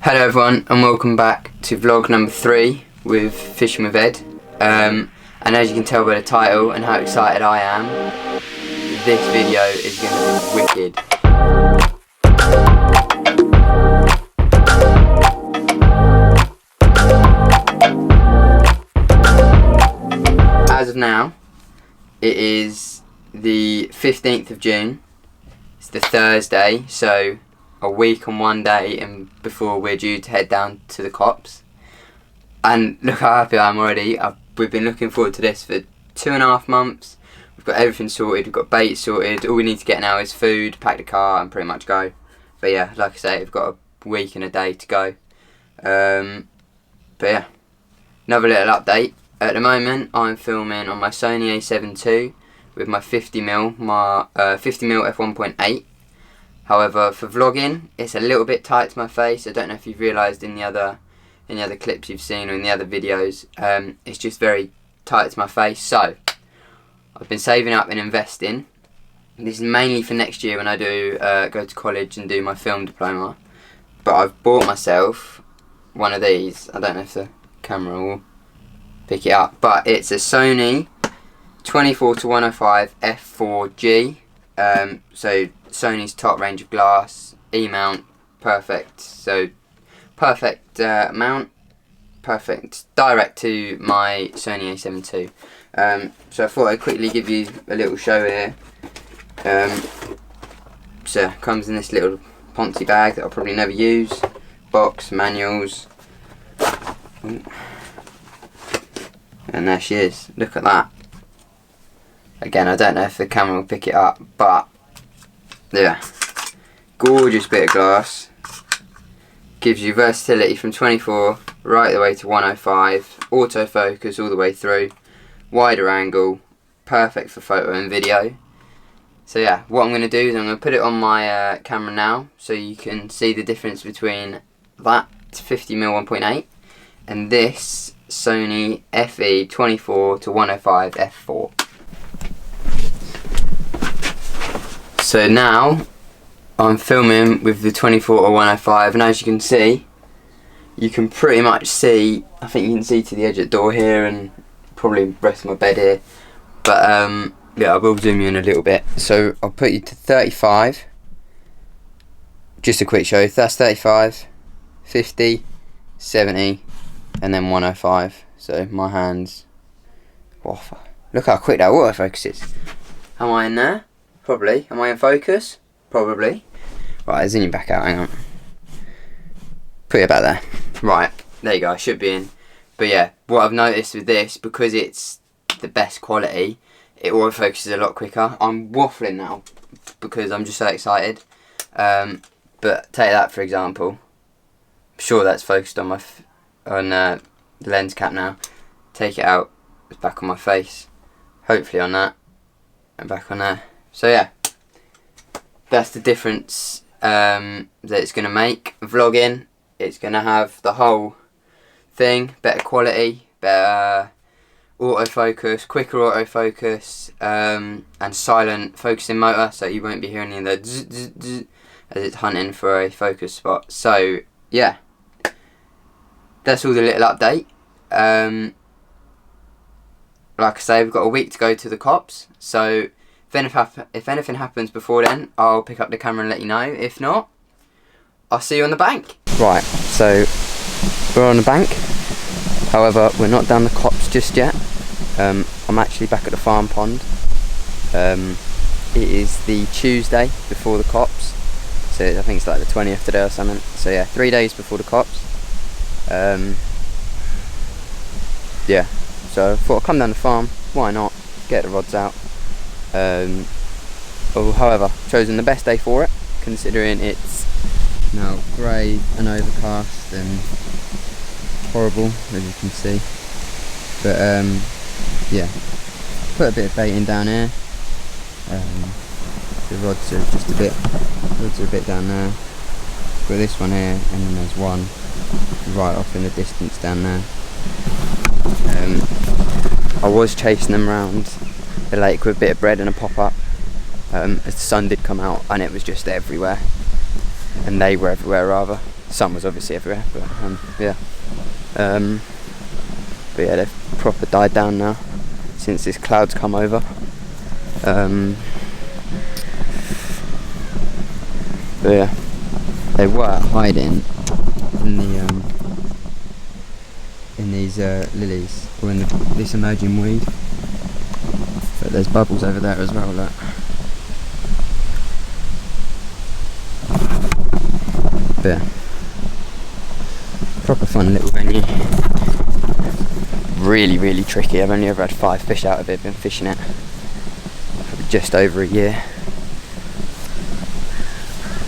Hello everyone and welcome back to vlog number 3 with Fishing with Ed. And as you can tell by the title and how excited I am, this video is going to be wicked. As of now, it is the 15th of June, it's the Thursday, so a week and one day and before we're due to head down to the Copse. And look how happy I am already. We've been looking forward to this for 2.5 months. We've got everything sorted, we've got bait sorted. All we need to get now is food, pack the car and pretty much go. But yeah, like I say, we've got a week and a day to go. But yeah, another little update. At the moment I'm filming on my Sony a7 II with my 50mm f1.8. However, for vlogging, it's a little bit tight to my face. I don't know if you've realised in the other clips you've seen or in the other videos. It's just very tight to my face. So, I've been saving up and investing. This is mainly for next year when I do go to college and do my film diploma. But I've bought myself one of these. I don't know if the camera will pick it up. But it's a Sony 24-105 f4G. So Sony's top range of glass, E-mount, perfect. So perfect mount, perfect direct to my Sony a7 II. So I thought I'd quickly give you a little show here. So it comes in this little Ponzi bag that I'll probably never use. Box, manuals. Ooh. And there she is. Look at that. Again, I don't know if the camera will pick it up, but yeah, gorgeous bit of glass. Gives you versatility from 24 right the way to 105, autofocus all the way through, wider angle, perfect for photo and video. So yeah, what I'm going to do is I'm going to put it on my camera now so you can see the difference between that 50mm 1.8 and this Sony FE 24-105 f4. So now I'm filming with the 24-105 and as you can see, you can pretty much see, I think you can see to the edge of the door here and probably the rest of my bed here. But yeah, I will zoom you in a little bit. So I'll put you to 35, just a quick show, that's 35, 50, 70 and then 105. So my hands, oh, look how quick that autofocus is. Am I in there? Probably. Am I in focus? Probably. Right, zoom you back out, hang on. Put it back there. Right, there you go, I should be in. But yeah, what I've noticed with this, because it's the best quality, it autofocuses a lot quicker. I'm waffling now, because I'm just so excited. But take that for example. I'm sure that's focused on my the lens cap now. Take it out, it's back on my face. Hopefully on that, and back on there. So yeah, that's the difference that it's going to make. Vlogging, it's going to have the whole thing, better quality, better autofocus, quicker autofocus, and silent focusing motor, so you won't be hearing any of the zzz, zzz, zzz as it's hunting for a focus spot. So yeah, that's all the little update. Like I say, we've got a week to go to the Copse, so if anything happens before then, I'll pick up the camera and let you know. If not, I'll see you on the bank. Right, so we're on the bank. However, we're not down the Copse just yet. I'm actually back at the farm pond. It is the Tuesday before the Copse. So I think it's like the 20th today or something. So yeah, 3 days before the Copse. Yeah, so I thought I'd come down the farm. Why not? Get the rods out. However, chosen the best day for it, considering it's now grey and overcast and horrible, as you can see. But yeah, put a bit of bait in down here. The rods are just a bit down there. Got this one here, and then there's one right off in the distance down there. I was chasing them around the lake with a bit of bread and a pop-up as the sun did come out and it was just everywhere, and they were everywhere rather. sun was obviously everywhere, but yeah. But yeah, they've proper died down now since this cloud's come over. But yeah, they were hiding in the in these lilies, or in this emerging weed. But there's bubbles over there as well, look. But yeah, proper fun little venue. Really, really tricky. I've only ever had 5 fish out of it. Been fishing it for just over a year.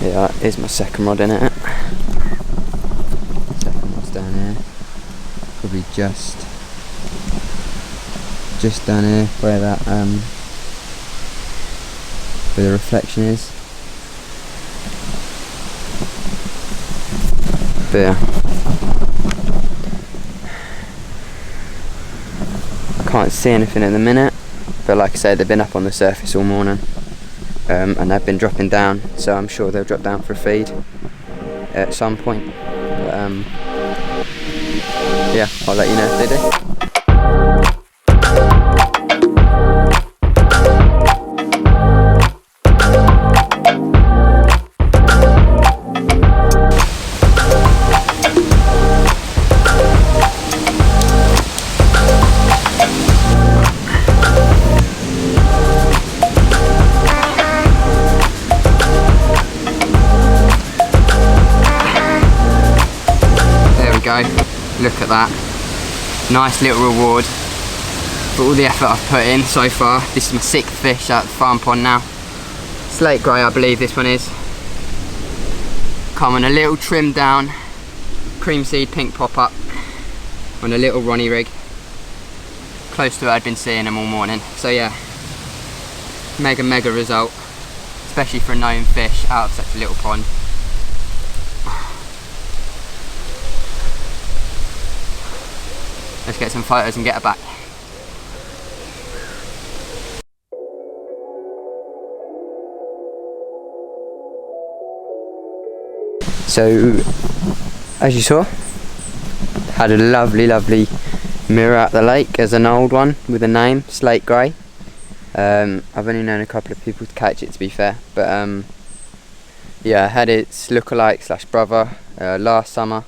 Yeah, here's my second rod in it. Second rod's down here. Probably just down here where that where the reflection is. But yeah, can't see anything at the minute, but like I said, they've been up on the surface all morning, and they've been dropping down, so I'm sure they'll drop down for a feed at some point. But, yeah, I'll let you know if they do. Look at that, nice little reward for all the effort I've put in so far. This is my 6th fish out of the farm pond now. Slate grey, I believe this one is. Come on a little trim down, cream seed pink pop up on a little Ronnie rig. Close to where I'd been seeing them all morning. So yeah, mega result, especially for a known fish out of such a little pond. Let's get some photos and get her back. So, as you saw, had a lovely mirror at the lake as an old one with a name, Slate Grey. I've only known a couple of people to catch it, to be fair, but yeah, I had its lookalike / brother last summer,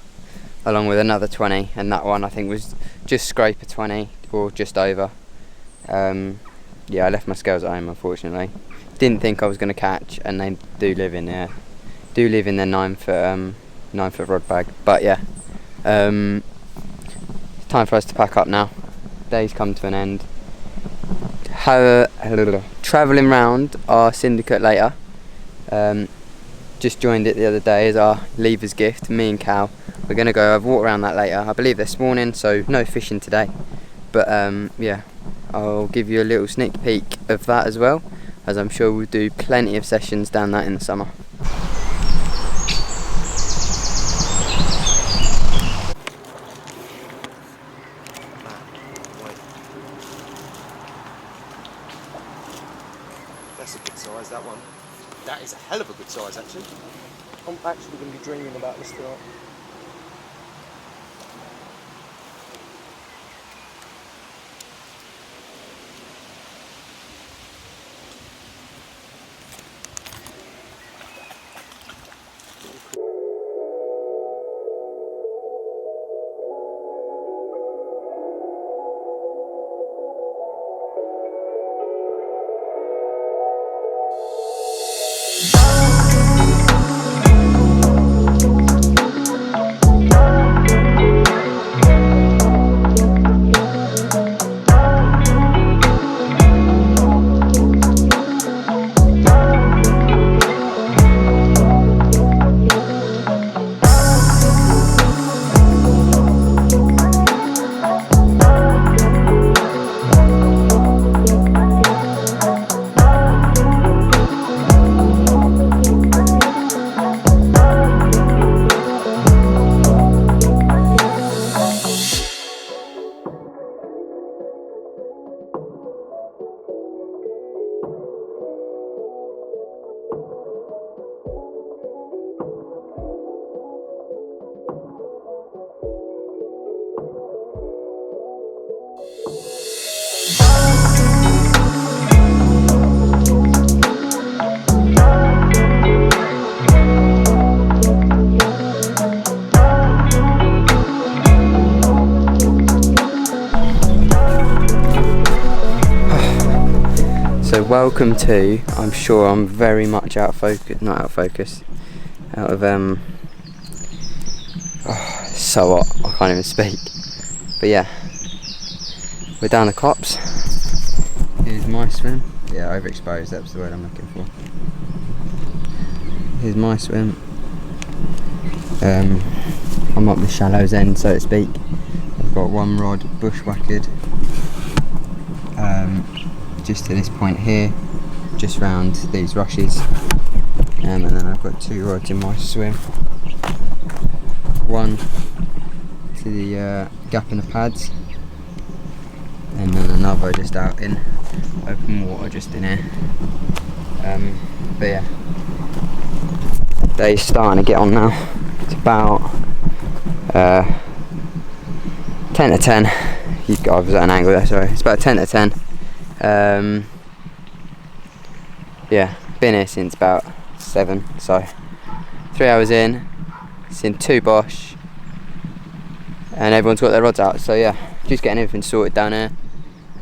along with another 20, and that one I think was just scrape a 20 or just over. Yeah, I left my scales at home, unfortunately. Didn't think I was going to catch, and they do live in their 9 foot rod bag. But yeah, time for us to pack up now. Day's come to an end. Travelling round our Syndicate later. Just joined it the other day as our leavers gift, me and Cal. We're going to go have a walk around that later. I believe they're spawning, so no fishing today. But yeah, I'll give you a little sneak peek of that as well, as I'm sure we'll do plenty of sessions down that in the summer. That's a good size, that one. That is a hell of a good size, actually. I'm actually going to be dreaming about this tonight. welcome to, I'm sure I'm very much out of focus, not out of focus, out of, it's so hot, I can't even speak. But yeah, we're down the Copse. Here's my swim. Yeah, overexposed, that's the word I'm looking for. Here's my swim. I'm up the shallows end, so to speak. I've got one rod bushwhacked just to this point here, just round these rushes, and then I've got 2 rods in my swim. One to the gap in the pads, and then another just out in open water just in here. But yeah, day's starting to get on now. It's about 10 to 10. I was at an angle there, sorry. It's about 10 to 10. Yeah, been here since about 7, so 3 hours in, seen 2 Bosch, and everyone's got their rods out, so yeah, just getting everything sorted down here.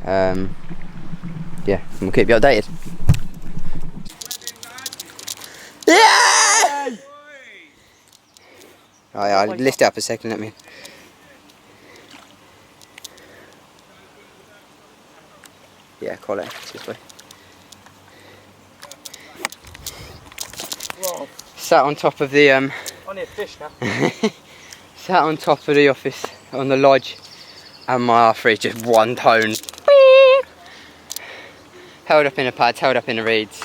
Yeah, and we'll keep you updated. Yeah! Oh yeah, I'll lift it up a second, let me. Yeah, call it this way. Whoa. Sat on top of the I need a fish now. sat on top of the office on the lodge, and my R3 just one tone. Held up in the pads, held up in the reeds.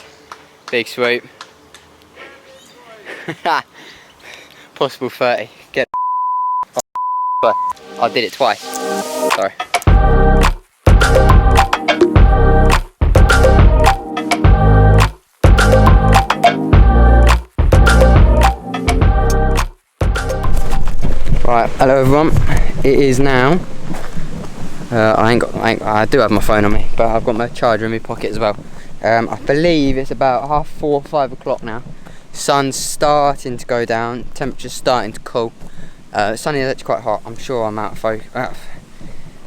Big swoop. Possible 30. Get but I did it twice. Sorry. Right, hello everyone. It is now. I do have my phone on me, but I've got my charger in my pocket as well. I believe it's about 4:30, 5 o'clock now. Sun's starting to go down. Temperature's starting to cool. Sunny is actually quite hot. I'm sure I'm out of focus.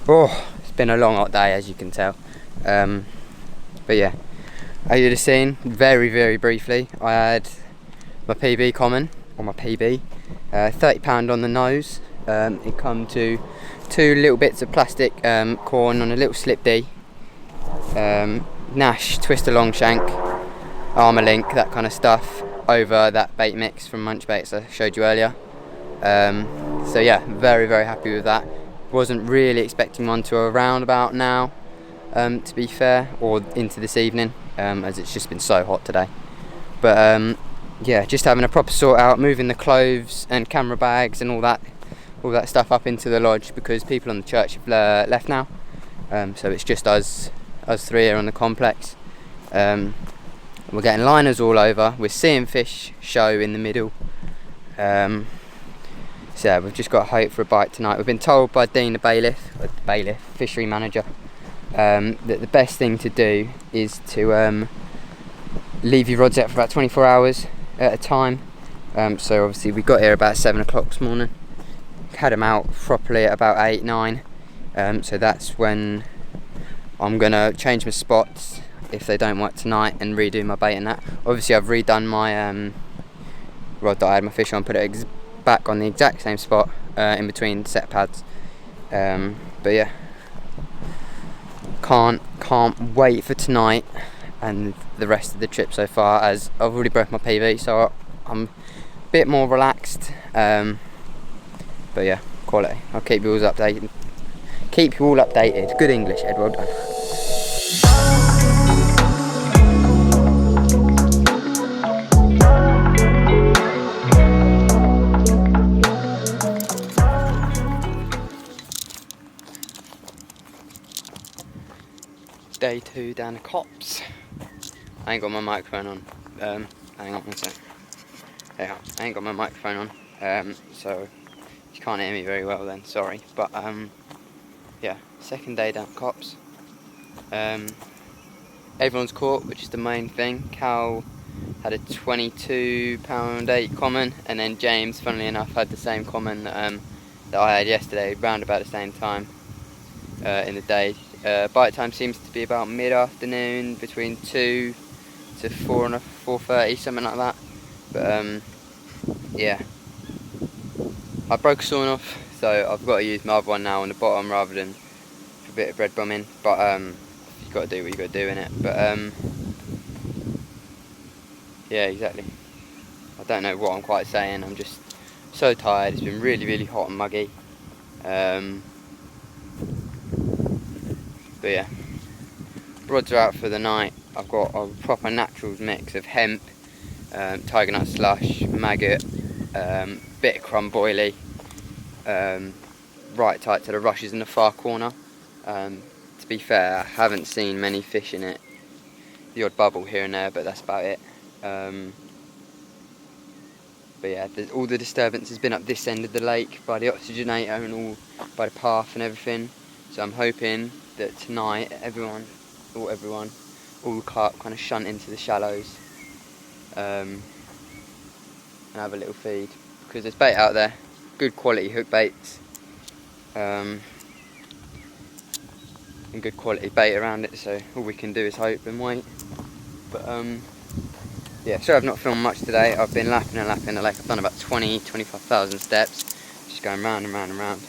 Oh, it's been a long hot day, as you can tell. But yeah, as you'd have seen, very briefly, I had my PB common, or my PB. £30 on the nose. It come to 2 little bits of plastic corn on a little slip D, Nash twister long shank, armour link, that kind of stuff, over that bait mix from Munch Baits I showed you earlier. So yeah, very happy with that. Wasn't really expecting one to around about now, to be fair, or into this evening, as it's just been so hot today. But yeah, just having a proper sort out, moving the clothes and camera bags and all that stuff up into the lodge, because people on the church have left now. So it's just us 3 here on the complex. We're getting liners all over. We're seeing fish show in the middle. So yeah, we've just got to hope for a bite tonight. We've been told by Dean, the bailiff, fishery manager, that the best thing to do is to leave your rods out for about 24 hours at a time. So obviously we got here about 7 o'clock this morning, had them out properly at about 8, 9. So that's when I'm gonna change my spots if they don't work tonight, and redo my bait and that. Obviously I've redone my rod that I had my fish on, put it back on the exact same spot in between set pads. But yeah, can't wait for tonight and the rest of the trip so far, as I've already broke my PV, so I'm a bit more relaxed. But yeah, quality. I'll keep you all updated. Good English, Ed, well done. Day 2 down the Copse. I ain't got my microphone on. Hang on one sec. Yeah, I ain't got my microphone on. So you can't hear me very well then, sorry. But yeah, second day down the Copse. Everyone's caught, which is the main thing. Cal had a 22-pound-8 common, and then James, funnily enough, had the same common that I had yesterday, round about the same time in the day. Bite time seems to be about mid-afternoon, between 2 to 4 and 4:30, something like that. But yeah, I broke a sawn off, so I've got to use my other one now on the bottom rather than for a bit of bread bombing. But you've got to do what you got to do in it. But yeah, exactly. I don't know what I'm quite saying. I'm just so tired. It's been really, really hot and muggy. But yeah, rods are out for the night. I've got a proper naturals mix of hemp, tiger nut slush, maggot, bit of crumb boilie, right tight to the rushes in the far corner. To be fair, I haven't seen many fish in it. The odd bubble here and there, but that's about it. But yeah, all the disturbance has been up this end of the lake by the oxygenator and all by the path and everything. So I'm hoping that tonight all the carp kind of shunt into the shallows and have a little feed, because there's bait out there, good quality hook baits, and good quality bait around it. So all we can do is hope and wait. But yeah, sorry I've not filmed much today. I've been lapping and lapping the lake. I've done about 25,000 steps, just going round and round and round.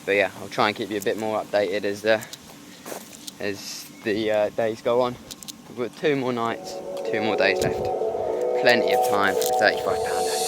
But yeah, I'll try and keep you a bit more updated as the days go on. We've got 2 more nights, 2 more days left. Plenty of time for a 35-pounder.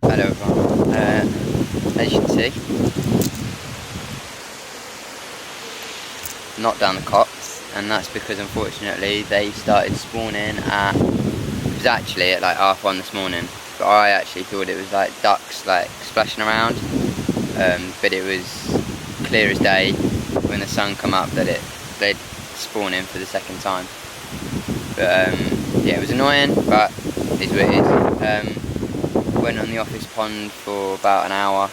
Hello everyone, as you can see, not down the Copse, and that's because unfortunately they started spawning it was actually at like 1:30 this morning, but I actually thought it was like ducks like splashing around, but it was clear as day when the sun come up that they'd spawn in for the second time. But yeah, it was annoying, but it is what it is. Went on the office pond for about an hour,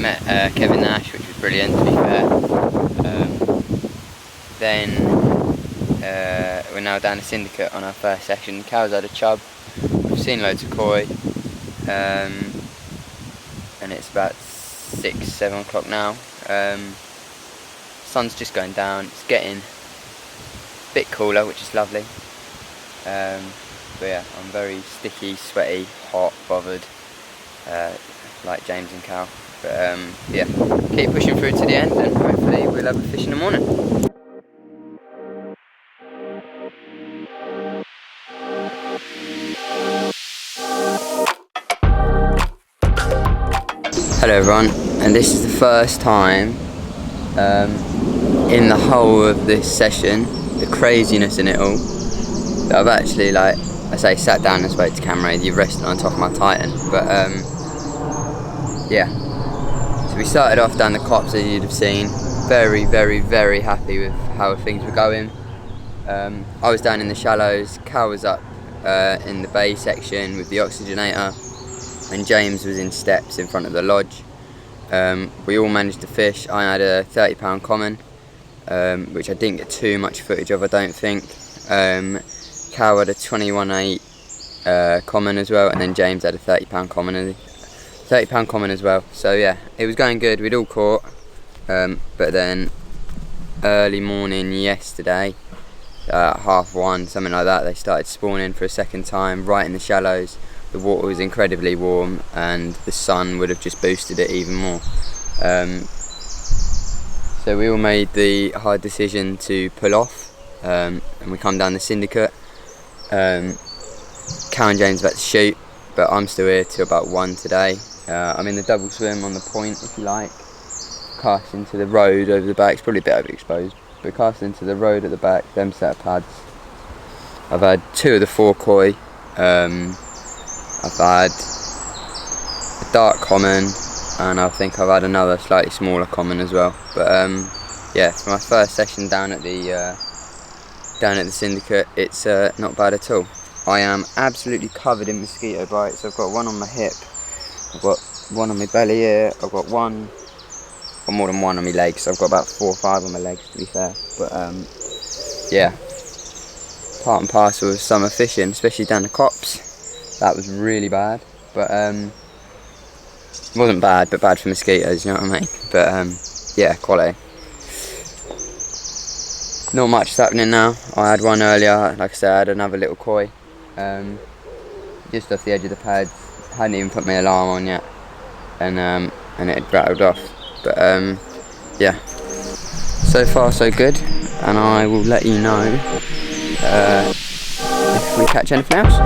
met Kevin Nash, which was brilliant to be fair. Then we're now down to Syndicate on our first session. Cows had a chub, we've seen loads of koi, and it's about 6-7 o'clock now. Sun's just going down, it's getting a bit cooler, which is lovely. But yeah, I'm very sticky, sweaty, hot, bothered, like James and Cal. But yeah, keep pushing through to the end and hopefully we'll have a fish in the morning. Hello everyone, and this is the first time in the whole of this session, the craziness in it all, that I've actually, like I say, sat down and spoke to camera. You've rested on top of my Titan. But yeah, so we started off down the Copse, as you'd have seen. Very, very, very happy with how things were going. I was down in the shallows, Cal was up in the bay section with the oxygenator, and James was in steps in front of the lodge. We all managed to fish. I had a 30-pound common, which I didn't get too much footage of, I don't think. Cal had a 21.8 common as well, and then James had a 30-pound common as well. So yeah, it was going good. We'd all caught, but then early morning yesterday, 1:30, something like that, they started spawning for a second time right in the shallows. The water was incredibly warm, and the sun would have just boosted it even more. So we all made the hard decision to pull off, and we come down the Syndicate. Cal and James about to shoot, but I'm still here till about 1 today. I'm in the double swim on the point, if you like, casting to the road over the back. It's probably a bit overexposed, but casting to the road at the back, them set of pads. I've had 2 of the 4 koi. I've had a dark common, and I think I've had another slightly smaller common as well. But yeah, for my first session down at the down at the Syndicate, it's not bad at all. I am absolutely covered in mosquito bites. I've got one on my hip, I've got one on my belly here, I've got one, or more than one on my legs. I've got about 4 or 5 on my legs, to be fair. But yeah, part and parcel of summer fishing, especially down the Copse. That was really bad, but it wasn't bad, but bad for mosquitoes, you know what I mean? But yeah, quality. Not much is happening now. I had one earlier, like I said, I had another little koi, just off the edge of the pads. Hadn't even put my alarm on yet, and it had rattled off. But yeah, so far so good, and I will let you know if we catch anything else.